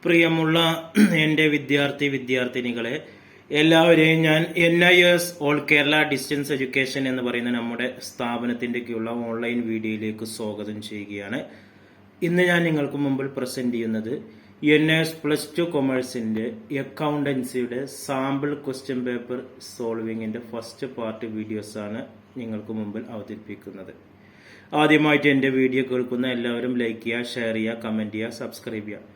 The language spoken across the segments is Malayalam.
പ്രിയമുള്ള എൻ്റെ വിദ്യാർത്ഥിനികളെ എല്ലാവരെയും ഞാൻ NIS all Kerala distance education എന്ന് പറയുന്ന നമ്മുടെ സ്ഥാപനത്തിൻ്റെയൊക്കെയുള്ള ഓൺലൈൻ വീഡിയോയിലേക്ക് സ്വാഗതം ചെയ്യുകയാണ്. ഇന്ന് ഞാൻ നിങ്ങൾക്ക് മുമ്പിൽ പ്രസന്റ് ചെയ്യുന്നത് NIS +2 കൊമേഴ്സിൻ്റെ അക്കൗണ്ടൻസിയുടെ സാമ്പിൾ ക്വസ്റ്റ്യൻ പേപ്പർ സോൾവിങ്ങിൻ്റെ ഫസ്റ്റ് പാർട്ട് വീഡിയോസാണ് നിങ്ങൾക്ക് മുമ്പിൽ അവതരിപ്പിക്കുന്നത്. ആദ്യമായിട്ട് എൻ്റെ വീഡിയോ കേൾക്കുന്ന എല്ലാവരും ലൈക്ക് ചെയ്യുക, ഷെയർ ചെയ്യുക, കമൻറ്റ് ചെയ്യുക, സബ്സ്ക്രൈബ് ചെയ്യുക.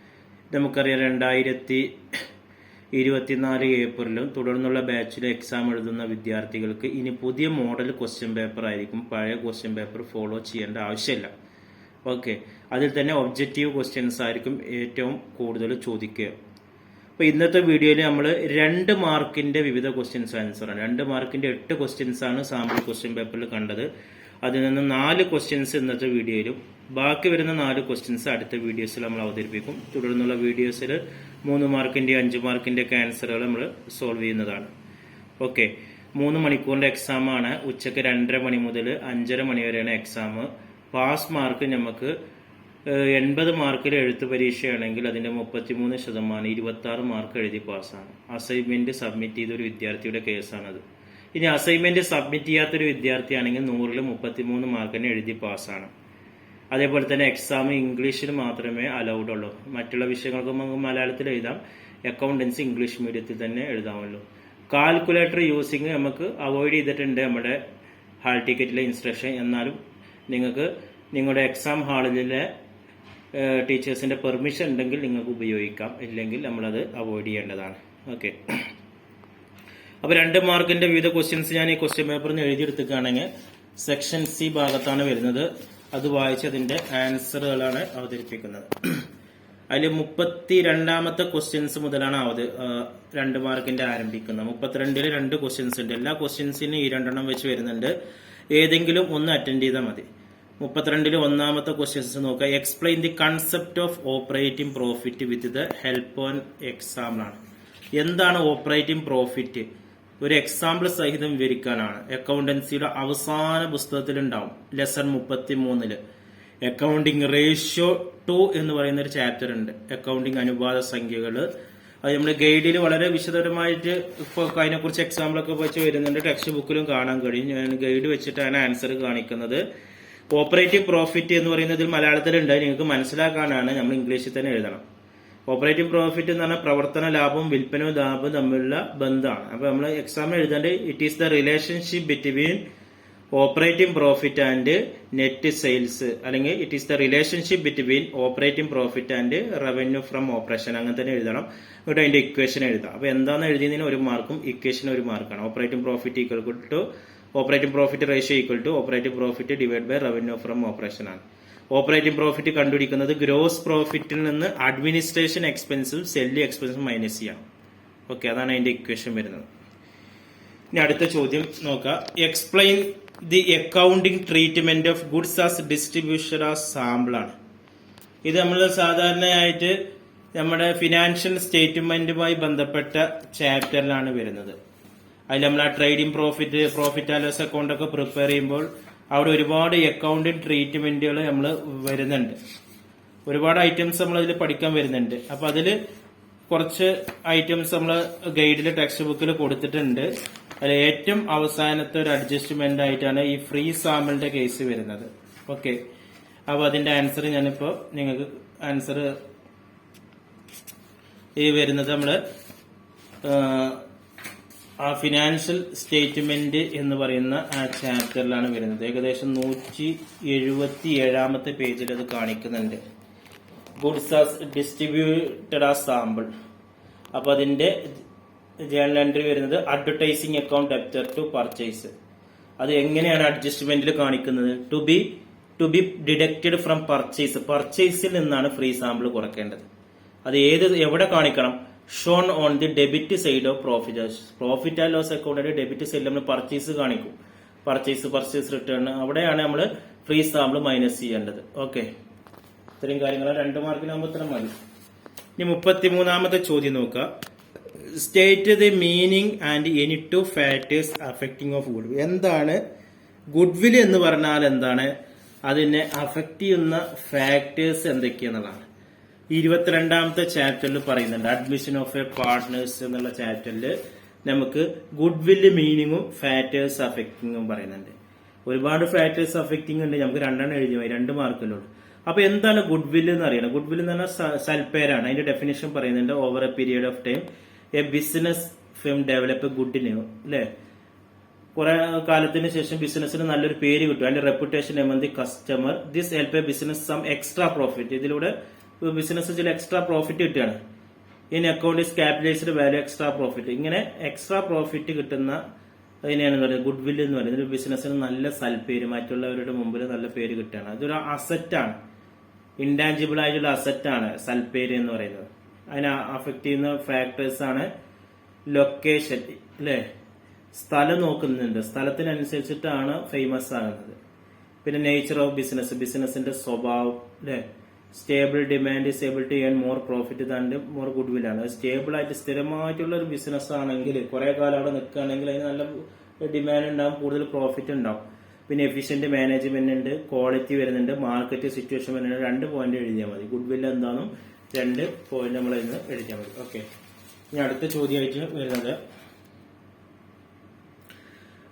നമുക്കറിയാം 2024 ഏപ്രിലും തുടർന്നുള്ള ബാച്ചിലെ എക്സാം എഴുതുന്ന വിദ്യാർത്ഥികൾക്ക് ഇനി പുതിയ മോഡൽ ക്വസ്റ്റ്യൻ പേപ്പർ ആയിരിക്കും. പഴയ ക്വസ്റ്റ്യൻ പേപ്പർ ഫോളോ ചെയ്യേണ്ട ആവശ്യമില്ല. ഓക്കെ, അതിൽ തന്നെ ഒബ്ജക്റ്റീവ് ക്വസ്റ്റ്യൻസ് ആയിരിക്കും ഏറ്റവും കൂടുതൽ ചോദിക്കുക. അപ്പോൾ ഇന്നത്തെ വീഡിയോയിൽ നമ്മൾ 2 മാർക്കിൻ്റെ വിവിധ ക്വസ്റ്റ്യൻസ് ആൻസറാണ്. 2 മാർക്കിൻ്റെ 8 ക്വസ്റ്റ്യൻസ് ആണ് സാമ്പിൾ ക്വസ്റ്റ്യൻ പേപ്പറിൽ കണ്ടത്. അതിൽ നിന്ന് 4 ക്വസ്റ്റ്യൻസ് ഇന്നത്തെ വീഡിയോയിലും ബാക്കി വരുന്ന 4 ക്വസ്റ്റ്യൻസ് അടുത്ത വീഡിയോസിൽ നമ്മൾ അവതരിപ്പിക്കും. തുടർന്നുള്ള വീഡിയോസിൽ 3 മാർക്കിൻ്റെ 5 മാർക്കിൻ്റെ ഒക്കെ ആൻസറുകൾ നമ്മൾ സോൾവ് ചെയ്യുന്നതാണ്. ഓക്കെ, 3 മണിക്കൂറിൻ്റെ എക്സാമാണ്. ഉച്ചയ്ക്ക് 2:30 മണി മുതൽ 5:30 മണി വരെയാണ് എക്സാം. പാസ് മാർക്ക് നമുക്ക് 80 മാർക്കിൽ എഴുത്ത് പരീക്ഷയാണെങ്കിൽ അതിൻ്റെ 33%, 26 മാർക്ക് എഴുതി പാസ്സാണ്. അസൈൻമെന്റ് സബ്മിറ്റ് ചെയ്ത ഒരു വിദ്യാർത്ഥിയുടെ കേസാണത്. ഇനി അസൈൻമെന്റ് സബ്മിറ്റ് ചെയ്യാത്തൊരു വിദ്യാർത്ഥിയാണെങ്കിൽ 100-ൽ 33 മാർക്കിന് എഴുതി പാസ്സാണ്. അതേപോലെ തന്നെ എക്സാം ഇംഗ്ലീഷിൽ മാത്രമേ അലൗഡ് ഉള്ളൂ. മറ്റുള്ള വിഷയങ്ങൾക്ക് നമുക്ക് മലയാളത്തിൽ എഴുതാം. അക്കൗണ്ടൻസി ഇംഗ്ലീഷ് മീഡിയത്തിൽ തന്നെ എഴുതാമല്ലോ. കാൽക്കുലേറ്റർ യൂസിങ് നമുക്ക് അവോയ്ഡ് ചെയ്തിട്ടുണ്ട് നമ്മുടെ ഹാൾ ടിക്കറ്റിലെ ഇൻസ്ട്രക്ഷൻ. എന്നാലും നിങ്ങൾക്ക് നിങ്ങളുടെ എക്സാം ഹാളിലെ ടീച്ചേഴ്സിന്റെ പെർമിഷൻ ഉണ്ടെങ്കിൽ നിങ്ങൾക്ക് ഉപയോഗിക്കാം, ഇല്ലെങ്കിൽ നമ്മളത് അവോയ്ഡ് ചെയ്യേണ്ടതാണ്. ഓക്കെ, അപ്പോൾ 2 മാർക്കിന്റെ വിവിധ ക്വസ്റ്റ്യൻസ് ഞാൻ ഈ ക്വസ്റ്റ്യൻ പേപ്പറിൽ നിന്ന് എഴുതിയെടുക്കുകയാണെങ്കിൽ സെക്ഷൻ സി ഭാഗത്താണ് വരുന്നത്. അത് വായിച്ച് അതിന്റെ ആൻസറുകളാണ് അവതരിപ്പിക്കുന്നത്. അതിൽ 32ാമത്തെ ക്വസ്റ്റ്യൻസ് മുതലാണ് 2 മാർക്കിന്റെ ആരംഭിക്കുന്നത്. 32-ൽ 2 ക്വസ്റ്റ്യൻസ് ഉണ്ട്. എല്ലാ ക്വസ്റ്റ്യൻസിനും ഈ 2 എണ്ണം വെച്ച് വരുന്നുണ്ട്. ഏതെങ്കിലും ഒന്ന് അറ്റൻഡ് ചെയ്താൽ മതി. 32-ൽ 1ാമത്തെ ക്വസ്റ്റ്യൻസ് നോക്കുക. Explain the concept of operating profit with the help on example ആണ്. എന്താണ് ഓപ്പറേറ്റിംഗ് പ്രോഫിറ്റ്? ഒരു എക്സാമ്പിൾ സഹിതം വിവരിക്കാനാണ്. അക്കൗണ്ടൻസിയുടെ അവസാന പുസ്തകത്തിൽ ഉണ്ടാവും. ലെസൺ 33-ല് അക്കൗണ്ടിങ് റേഷ്യോ 2 എന്ന് പറയുന്ന ഒരു ചാപ്റ്റർ ഉണ്ട്. അക്കൗണ്ടിങ് അനുപാത സംഖ്യകൾ. അത് നമ്മുടെ ഗൈഡിൽ വളരെ വിശദമായിട്ട് ഇപ്പോൾ അതിനെക്കുറിച്ച് എക്സാമ്പിളൊക്കെ വെച്ച് വരുന്നുണ്ട്. ടെക്സ്റ്റ് ബുക്കിലും കാണാൻ കഴിയും. ഞാൻ ഗൈഡ് വെച്ചിട്ടാണ് ആൻസർ കാണിക്കുന്നത്. ഓപ്പറേറ്റിംഗ് പ്രോഫിറ്റ് എന്ന് പറയുന്നതിൽ മലയാളത്തിലുണ്ട്. നിങ്ങൾക്ക് മനസ്സിലാക്കാനാണ് നമ്മൾ ഇംഗ്ലീഷിൽ തന്നെ എഴുതണം. ഓപ്പറേറ്റിംഗ് പ്രോഫിറ്റ് എന്ന് പറഞ്ഞാൽ പ്രവർത്തന ലാഭവും വിൽപ്പന ലാഭവും തമ്മിലുള്ള ബന്ധമാണ്. അപ്പൊ നമ്മൾ എക്സാം എഴുതേണ്ടത് it is the relationship between operating profit and net sales, അല്ലെങ്കിൽ it is the relationship between operating profit and revenue from operation. അങ്ങനെ തന്നെ എഴുതണം. എന്നിട്ട് അതിന്റെ ഇക്വേഷൻ എഴുതാം. അപ്പൊ എന്താണെന്ന് എഴുതിയതിന് 1 മാർക്കും ഇക്വേഷൻ 1 മാർക്കാണ്. Operating profit equal to operating profit ratio equal to operating profit divide by revenue from operation ആണ്. ഓപ്പറേറ്റിംഗ് പ്രോഫിറ്റ് കണ്ടുപിടിക്കുന്നത് ഗ്രോസ് പ്രോഫിറ്റിൽ നിന്ന് അഡ്മിനിസ്ട്രേഷൻ എക്സ്പെൻസും സെല്ലിംഗ് എക്സ്പെൻസും മൈനസ് ചെയ്യാം. ഓക്കെ, അതാണ് അതിന്റെ ഇക്വേഷൻ വരുന്നത്. ഇനി അടുത്ത ചോദ്യം നോക്കാം. Explain the accounting treatment of goods as distribution as sample ആണ്. ഇത് നമ്മൾ സാധാരണയായിട്ട് നമ്മുടെ ഫിനാൻഷ്യൽ സ്റ്റേറ്റ്മെന്റുമായി ബന്ധപ്പെട്ട ചാപ്റ്ററിലാണ് വരുന്നത്. അതിൽ നമ്മൾ ആ trading profit and loss account ഒക്കെ പ്രിപ്പയർ ചെയ്യുമ്പോൾ അവിടെ ഒരുപാട് അക്കൗണ്ടിംഗ് ട്രീറ്റ്മെന്റുകൾ നമ്മൾ വരുന്നുണ്ട്. ഒരുപാട് ഐറ്റംസ് നമ്മൾ അതിൽ പഠിക്കാൻ വരുന്നുണ്ട്. അപ്പൊ അതിൽ കുറച്ച് ഐറ്റംസ് നമ്മൾ ഗൈഡിലെ ടെക്സ്റ്റ് ബുക്കിൽ കൊടുത്തിട്ടുണ്ട്. അതിൽ ഏറ്റവും അവസാനത്തെ ഒരു അഡ്ജസ്റ്റ്മെന്റ് ആയിട്ടാണ് ഈ ഫ്രീ സാമ്പിളിന്റെ കേസ് വരുന്നത്. ഓക്കെ, അപ്പൊ അതിന്റെ ആൻസർ ഞാനിപ്പോ നിങ്ങൾക്ക് ആൻസർ ഈ വരുന്നത് നമ്മള് ആ ഫിനാൻഷ്യൽ സ്റ്റേറ്റ്മെന്റ് എന്ന് പറയുന്ന ആ ചാപ്റ്ററിലാണ് വരുന്നത്. ഏകദേശം 177ാമത്തെ പേജിൽ അത് കാണിക്കുന്നുണ്ട്. Goods as distributed as sample. അപ്പൊ അതിന്റെ ജേണൽ എൻട്രി വരുന്നത് advertising account debtor to purchase. അത് എങ്ങനെയാണ് അഡ്ജസ്റ്റ്മെന്റിൽ കാണിക്കുന്നത്? To be deducted from purchase. പർച്ചേസിൽ നിന്നാണ് ഫ്രീ സാമ്പിൾ കുറയ്ക്കേണ്ടത്. അത് എവിടെ കാണിക്കണം? Shown on the debit side of profit and loss അക്കൗണ്ടിന്റെ ഡെബിറ്റ് സൈഡിൽ നമ്മൾ പർച്ചേസ് കാണിക്കും. പർച്ചേസ് റിട്ടേൺ, അവിടെയാണ് നമ്മൾ ഫ്രീ സാമ്പിൾ മൈനസ് ചെയ്യേണ്ടത്. ഓക്കെ, ഇത്രയും കാര്യങ്ങൾ 2 മാർക്കിനാകുമ്പോൾ ഇത്ര മതി. ഇനി 33ാമത്തെ ചോദ്യം നോക്കുക. State the meaning and any 2 factors affecting of good. എന്താണ് ഗുഡ്വിൽ എന്ന് പറഞ്ഞാൽ എന്താണ്? അതിനെ അഫക്റ്റ് ചെയ്യുന്ന ഫാക്ടേഴ്സ് എന്തൊക്കെയാണെന്നുള്ളതാണ്. 22ാമത്തെ ചാപ്റ്ററിൽ പറയുന്നുണ്ട് അഡ്മിഷൻ ഓഫ് എ പാർട്ട്നേഴ്സ് എന്നുള്ള ചാപ്റ്ററിൽ നമുക്ക് ഗുഡ് വില്ല് മീനിങ്ങും ഫാക്ടേഴ്സ് അഫക്റ്റിങ്ങും പറയുന്നുണ്ട്. ഒരുപാട് ഫാക്ടേഴ്സ് അഫക്റ്റിംഗ് ഉണ്ട്, നമുക്ക് 2 എഴുതി പോയി, 2 മാർക്കിലുള്ളൂ. അപ്പൊ എന്താണ് ഗുഡ് വില്ല് എന്ന് അറിയണം. ഗുഡ് വില്ല് എന്ന് പറഞ്ഞാൽ സൽപ്പേരാണ്. അതിന്റെ ഡെഫിനേഷൻ പറയുന്നുണ്ട് over a period of time a business firm develop good name അല്ലെ. കുറെ കാലത്തിന് ശേഷം ബിസിനസ്സിന് നല്ലൊരു പേര് കിട്ടും, അതിന്റെ reputation among the customer. This help a business some extra profit. ഇതിലൂടെ ബിസിനസ് ചില എക്സ്ട്രാ പ്രോഫിറ്റ് കിട്ടുകയാണ്. In account is capitalized value extra profit. ഇങ്ങനെ എക്സ്ട്രാ പ്രോഫിറ്റ് കിട്ടുന്ന അതിനെയാണ് പറയുന്നത് ഗുഡ് വില്ല് എന്ന് പറയുന്നത്. ഒരു ബിസിനസ്സിന് നല്ല സൽപ്പേര്, മറ്റുള്ളവരുടെ മുമ്പിൽ നല്ല പേര് കിട്ടുകയാണ്. അതൊരു അസറ്റാണ്, ഇൻടാഞ്ചിബിൾ ആയിട്ടുള്ള അസറ്റാണ് സൽപ്പേര് എന്ന് പറയുന്നത്. അതിനെ അഫക്ട് ചെയ്യുന്ന ഫാക്ടേഴ്സ് ആണ് ലൊക്കേഷൻ അല്ലെ, സ്ഥലം നോക്കുന്നുണ്ട്, സ്ഥലത്തിനനുസരിച്ചിട്ടാണ് ഫേമസ് ആകുന്നത്. പിന്നെ നേച്ചർ ഓഫ് ബിസിനസ്, ബിസിനസിന്റെ സ്വഭാവം അല്ലെ. Stable demand is able to earn more profit than more goodwill ആണ്. സ്റ്റേബിൾ ആയിട്ട് സ്ഥിരമായിട്ടുള്ള ഒരു ബിസിനസ് ആണെങ്കിൽ കുറെ കാലം അവിടെ നിൽക്കുകയാണെങ്കിൽ അതിന് നല്ല ഡിമാൻഡ് ഉണ്ടാവും, കൂടുതൽ പ്രോഫിറ്റ് ഉണ്ടാവും. പിന്നെ എഫിഷ്യന്റ് മാനേജ്മെന്റ് ഉണ്ട്, ക്വാളിറ്റി വരുന്നുണ്ട്, മാർക്കറ്റ് സിറ്റുവേഷൻ വരുന്നുണ്ട്. 2 പോയിന്റ് എഴുതിയാൽ മതി. ഗുഡ് വിൽ എന്താണെന്നും 2 പോയിന്റ് നമ്മൾ ഇന്ന് എഴുതിയാൽ മതി. ഓക്കെ, ഇനി അടുത്ത ചോദ്യമായിട്ട് വരുന്നത്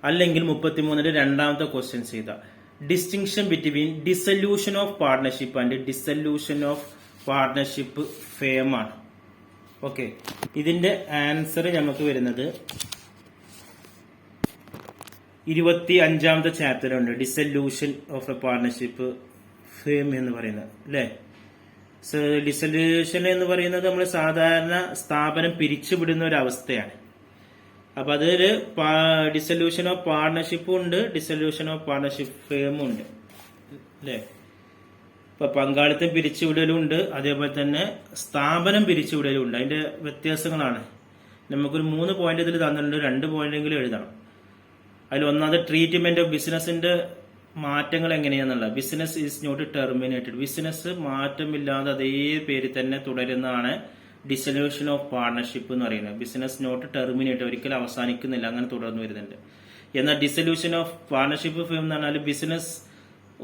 അല്ലെങ്കിൽ 33ന്റെ 2ാമത്തെ ക്വസ്റ്റ്യൻ ചെയ്ത distinction between dissolution of partnership and dissolution of partnership firm ആണ്. ഓക്കെ, ഇതിന്റെ ആൻസർ നമുക്ക് വരുന്നത് 25ാമത്തെ ചാപ്റ്ററുണ്ട്, dissolution of a partnership firm എന്ന് പറയുന്നത് അല്ലെ. ഡിസല്യൂഷൻ എന്ന് പറയുന്നത് നമ്മൾ സാധാരണ സ്ഥാപനം പിരിച്ചുവിടുന്ന ഒരു അവസ്ഥയാണ്. അപ്പൊ അതൊരു ഡിസല്യൂഷൻ ഓഫ് പാർട്ട്ണർഷിപ്പും ഉണ്ട്, ഡിസല്യൂഷൻ ഓഫ് പാർട്ട്ണർഷിപ്പ് ഫേമും ഉണ്ട് അല്ലെ. ഇപ്പൊ പങ്കാളിത്തം പിരിച്ചുവിടലും ഉണ്ട്, അതേപോലെ തന്നെ സ്ഥാപനം പിരിച്ചുവിടലും ഉണ്ട്. അതിന്റെ വ്യത്യാസങ്ങളാണ്. നമുക്കൊരു 3 പോയിന്റ് ഇതിൽ തന്നിട്ടുണ്ട്, 2 പോയിന്റെങ്കിലും എഴുതണം. അതിൽ ഒന്നാമത് ട്രീറ്റ്മെന്റ് ഓഫ് ബിസിനസിന്റെ മാറ്റങ്ങൾ എങ്ങനെയാന്നുള്ള. Business is not terminated. Business മാറ്റമില്ലാതെ അതേ പേര് തന്നെ തുടരുന്നതാണ് ഡിസല്യൂഷൻ ഓഫ് പാർട്ട്ണർഷിപ്പ് എന്ന് പറയുന്നത്. ബിസിനസ് നോട്ട് ടെർമിനേറ്റ്, ഒരിക്കലും അവസാനിക്കുന്നില്ല, അങ്ങനെ തുടർന്ന് വരുന്നുണ്ട്. എന്നാൽ ഡിസല്യൂഷൻ ഓഫ് പാർട്ട്ണർഷിപ്പ് ഫേം എന്ന് പറഞ്ഞാൽ business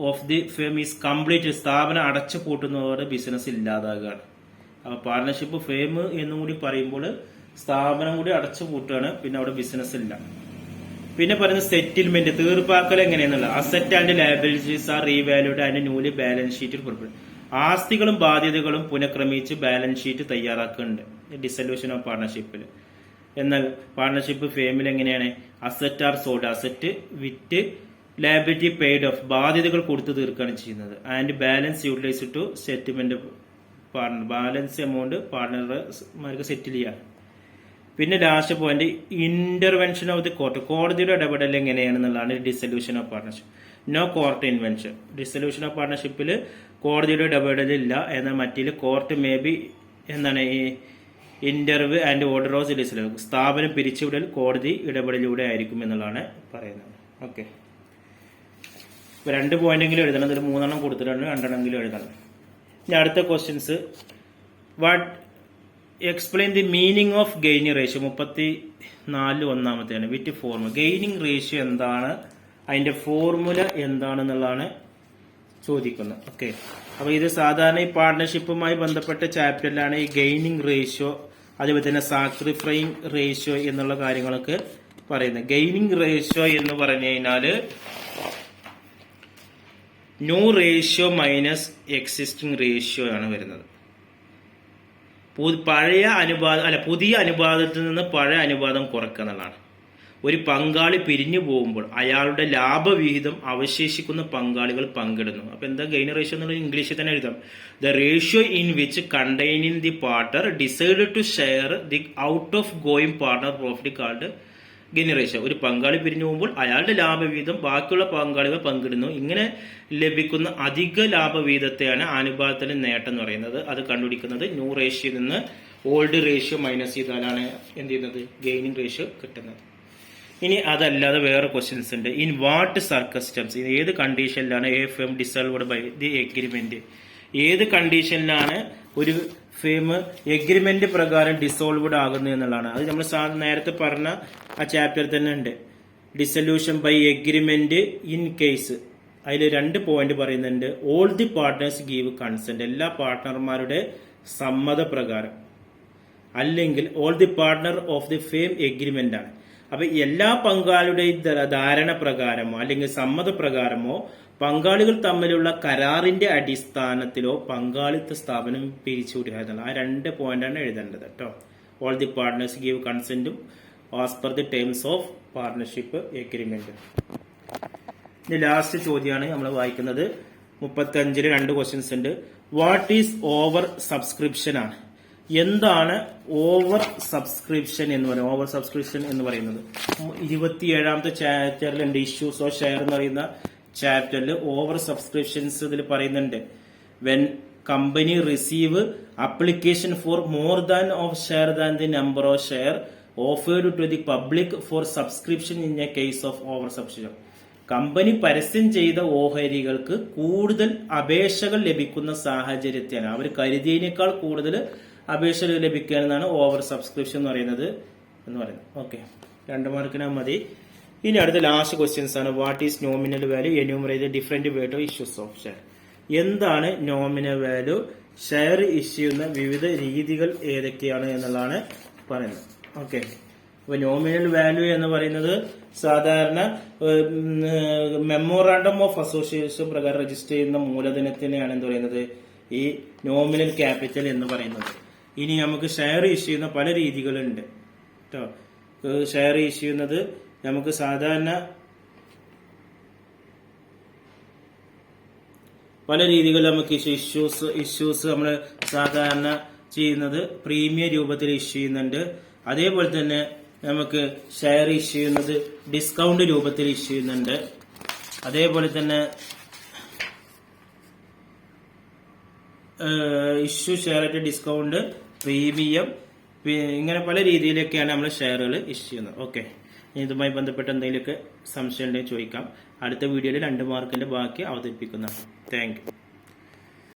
of the firm is complete. സ്ഥാപനം അടച്ചു പൂട്ടുന്നതോടെ ബിസിനസ് ഇല്ലാതാകുകയാണ്. അപ്പൊ പാർട്ട്ണർഷിപ്പ് ഫേം എന്നും കൂടി പറയുമ്പോൾ സ്ഥാപനം കൂടി അടച്ചു പൂട്ടുകയാണ്, പിന്നെ അവിടെ ബിസിനസ് ഇല്ല. പിന്നെ പറയുന്നത് സെറ്റിൽമെന്റ്, തീർപ്പാക്കൽ എങ്ങനെയാന്നുള്ള. Asset and liabilities are revalued and newly balance ഷീറ്റിൽ പുറപ്പെടും. ആസ്തികളും ബാധ്യതകളും പുനഃക്രമിച്ച് ബാലൻസ് ഷീറ്റ് തയ്യാറാക്കുന്നുണ്ട് ഡിസല്യൂഷൻ ഓഫ് പാർട്ട്ണർഷിപ്പിൽ. എന്നാൽ പാർട്ട്ണർഷിപ്പ് ഫേമിൽ എങ്ങനെയാണ്? അസറ്റ് ആർ സോൾഡ്, അസറ്റ് വിറ്റ്, ലയബിലിറ്റി പെയ്ഡ് ഓഫ്, ബാധ്യതകൾ കൊടുത്തു തീർക്കുകയാണ് ചെയ്യുന്നത്. And balance utilise to settlement partner, balance amount പാർട്ണർമാർക്ക് സെറ്റിൽ ചെയ്യാം. പിന്നെ last point intervention of the court, കോടതിയുടെ ഇടപെടൽ എങ്ങനെയാണെന്നുള്ളതാണ് dissolution of partnership. No court invention. Dissolution of പാർട്ണർഷിപ്പിൽ കോടതിയുടെ ഇടപെടലില്ല, എന്നാൽ മറ്റേ കോർട്ട് മേ ബി എന്താണ് ഈ interview and order of dissolution, സ്ഥാപനം പിരിച്ചുവിടൽ കോടതി ഇടപെടലിലൂടെ ആയിരിക്കും എന്നുള്ളതാണ് പറയുന്നത്. ഓക്കെ, 2 പോയിന്റെങ്കിലും എഴുതണം. ഇതിൽ 3 കൊടുത്തിട്ടുണ്ട്, 2 എഴുതണം. ഇനി അടുത്ത questions. What explain the meaning of gaining ratio. 34 ഒന്നാമത്തെയാണ്. With formula. ഗെയിനിങ് റേഷ്യോ എന്താണ്, അതിന്റെ ഫോർമുല എന്താണെന്നുള്ളതാണ് ചോദിക്കുന്നത്. ഓക്കെ, അപ്പൊ ഇത് സാധാരണ ഈ പാർട്ട്ണർഷിപ്പുമായി ബന്ധപ്പെട്ട ചാപ്റ്ററിലാണ് ഈ ഗെയിനിങ് റേഷ്യോ, അതുപോലെ തന്നെ സാക്രിഫൈങ് റേഷ്യോ എന്നുള്ള കാര്യങ്ങളൊക്കെ പറയുന്നത്. ഗെയിനിങ് റേഷ്യോ എന്ന് പറഞ്ഞു കഴിഞ്ഞാല് new ratio minus existing ratio ആണ് വരുന്നത്. പഴയ അനുപാതം അല്ല, പുതിയ അനുപാതത്തിൽ നിന്ന് പഴയ അനുപാതം കുറക്കുക എന്നുള്ളതാണ്. ഒരു പങ്കാളി പിരിഞ്ഞു പോകുമ്പോൾ അയാളുടെ ലാഭവിഹിതം അവശേഷിക്കുന്ന പങ്കാളികൾ പങ്കിടുന്നു. അപ്പൊ എന്താ ഗെയിൻ റേഷ്യോ എന്നുള്ളത് ഇംഗ്ലീഷിൽ തന്നെ എഴുതാം. The ratio in which continuing the partner decide to share the out of going partner profit called gain ratio. ഒരു പങ്കാളി പിരിഞ്ഞു പോകുമ്പോൾ അയാളുടെ ലാഭവിഹിതം ബാക്കിയുള്ള പങ്കാളികൾ പങ്കിടുന്നു. ഇങ്ങനെ ലഭിക്കുന്ന അധിക ലാഭവിഹിതത്തെയാണ് അനുപാതത്തിലെ നേട്ടം എന്ന് പറയുന്നത്. അത് കണ്ടുപിടിക്കുന്നത് ന്യൂ റേഷ്യോയിൽ നിന്ന് ഓൾഡ് റേഷ്യോ മൈനസ് ചെയ്താലാണ് എന്ത് ചെയ്യുന്നത്, ഗെയിനിങ് റേഷ്യോ കിട്ടുന്നത്. ഇനി അതല്ലാതെ വേറെ ക്വസ്റ്റ്യൻസ് ഉണ്ട്. ഇൻ വാട്ട് സർക്കംസ്റ്റൻസ്, ഏത് കണ്ടീഷനിലാണ് a firm dissolved by the agreement, ഏത് കണ്ടീഷനിലാണ് ഒരു ഫേം എഗ്രിമെന്റ് പ്രകാരം ഡിസോൾവ്ഡ് ആകുന്നത് എന്നുള്ളതാണ്. അത് നമ്മൾ നേരത്തെ പറഞ്ഞ ആ ചാപ്റ്റർ തന്നെ ഉണ്ട്. Dissolution by agreement in case, അതിൽ 2 പോയിന്റ് പറയുന്നുണ്ട്. All the partners give consent, എല്ലാ പാർട്ട്ണർമാരുടെ സമ്മതപ്രകാരം, അല്ലെങ്കിൽ all the partner of the firm agreement ആണ്. അപ്പൊ എല്ലാ പങ്കാളിയുടെയും ധാരണ പ്രകാരമോ അല്ലെങ്കിൽ സമ്മതപ്രകാരമോ പങ്കാളികൾ തമ്മിലുള്ള കരാറിന്റെ അടിസ്ഥാനത്തിലോ പങ്കാളിത്ത സ്ഥാപനം പിരിച്ചുവിടുക. ആ 2 പോയിന്റാണ് എഴുതേണ്ടത് കേട്ടോ. ഓൾ ദി പാർട്ണേഴ്സ് ഗീവ് കൺസെന്റും as per the terms of partnership agreement. ഇനി ലാസ്റ്റ് ചോദ്യമാണ് നമ്മൾ വായിക്കുന്നത്. 35 2 ക്വസ്റ്റ്യൻസ് ഉണ്ട്. വാട്ട് ഈസ് ഓവർ സബ്സ്ക്രിപ്ഷൻ ആണ്. എന്താണ് ഓവർ സബ്സ്ക്രിപ്ഷൻ എന്ന് പറയുന്നത്? ഓവർ സബ്സ്ക്രിപ്ഷൻ എന്ന് പറയുന്നത് 27ാമത്തെ ചാപ്റ്ററിലുണ്ട്. ഇഷ്യൂസ് ഓഫ് ഷെയർ എന്ന് പറയുന്ന ചാപ്റ്ററിൽ ഓവർ സബ്സ്ക്രിപ്ഷൻസ് ഇതിൽ പറയുന്നുണ്ട്. When company receive application for more than of share than the number of share offered to the public for subscription in a case of over subscription. Company പരസ്യം ചെയ്ത ഓഹരികൾക്ക് കൂടുതൽ അപേക്ഷകൾ ലഭിക്കുന്ന സാഹചര്യത്തെയാണ്, അവർ കരുതിയതിനേക്കാൾ കൂടുതൽ അപേക്ഷകൾ ലഭിക്കുക എന്നാണ് ഓവർ സബ്സ്ക്രിപ്ഷൻ എന്ന് പറയുന്നത്. ഓക്കെ, 2 മാർക്കിനാ മതി. ഇനി അടുത്ത ലാസ്റ്റ് ക്വസ്റ്റ്യൻസ് ആണ്. What is nominal value, enumerate different word of issues of share. എന്താണ് നോമിനൽ വാല്യൂ, ഷെയർ ഇഷ്യൂ ചെയ്യുന്ന വിവിധ രീതികൾ ഏതൊക്കെയാണ് എന്നുള്ളതാണ് പറയുന്നത്. ഓക്കെ, അപ്പൊ നോമിനൽ വാല്യൂ എന്ന് പറയുന്നത് സാധാരണ മെമ്മോറാണ്ടം ഓഫ് അസോസിയേഷൻ പ്രകാരം രജിസ്റ്റർ ചെയ്യുന്ന മൂലധനത്തിനെയാണ് എന്ത് പറയുന്നത്, ഈ നോമിനൽ ക്യാപിറ്റൽ എന്ന് പറയുന്നത്. ഇനി നമുക്ക് ഷെയർ ഇഷ്യൂ ചെയ്യുന്ന പല രീതികളുണ്ട് കേട്ടോ. ഷെയർ ഇഷ്യൂ ചെയ്യുന്നത് നമുക്ക് സാധാരണ പല രീതികളിൽ നമുക്ക് ഇഷ്യൂസ് നമ്മൾ സാധാരണ ചെയ്യുന്നത് പ്രീമിയം രൂപത്തിൽ ഇഷ്യൂ ചെയ്യുന്നുണ്ട്. അതേപോലെ തന്നെ നമുക്ക് ഷെയർ ഇഷ്യൂ ചെയ്യുന്നത് ഡിസ്കൗണ്ട് രൂപത്തിൽ ഇഷ്യൂ ചെയ്യുന്നുണ്ട്. അതേപോലെ തന്നെ ഇഷ്യൂ ഷെയർ ആയിട്ട് ഡിസ്കൗണ്ട്, പ്രീമിയം, ഇങ്ങനെ പല രീതിയിലൊക്കെയാണ് നമ്മൾ ഷെയറുകൾ ഇഷ്യൂ ചെയ്യുന്നത്. ഓക്കെ, ഇതുമായി ബന്ധപ്പെട്ട് എന്തെങ്കിലുമൊക്കെ സംശയം ഉണ്ടെങ്കിൽ ചോദിക്കാം. അടുത്ത വീഡിയോയിൽ 2 മാർക്കിന്റെ ബാക്കി അവതരിപ്പിക്കുന്നതാണ്. Thank you.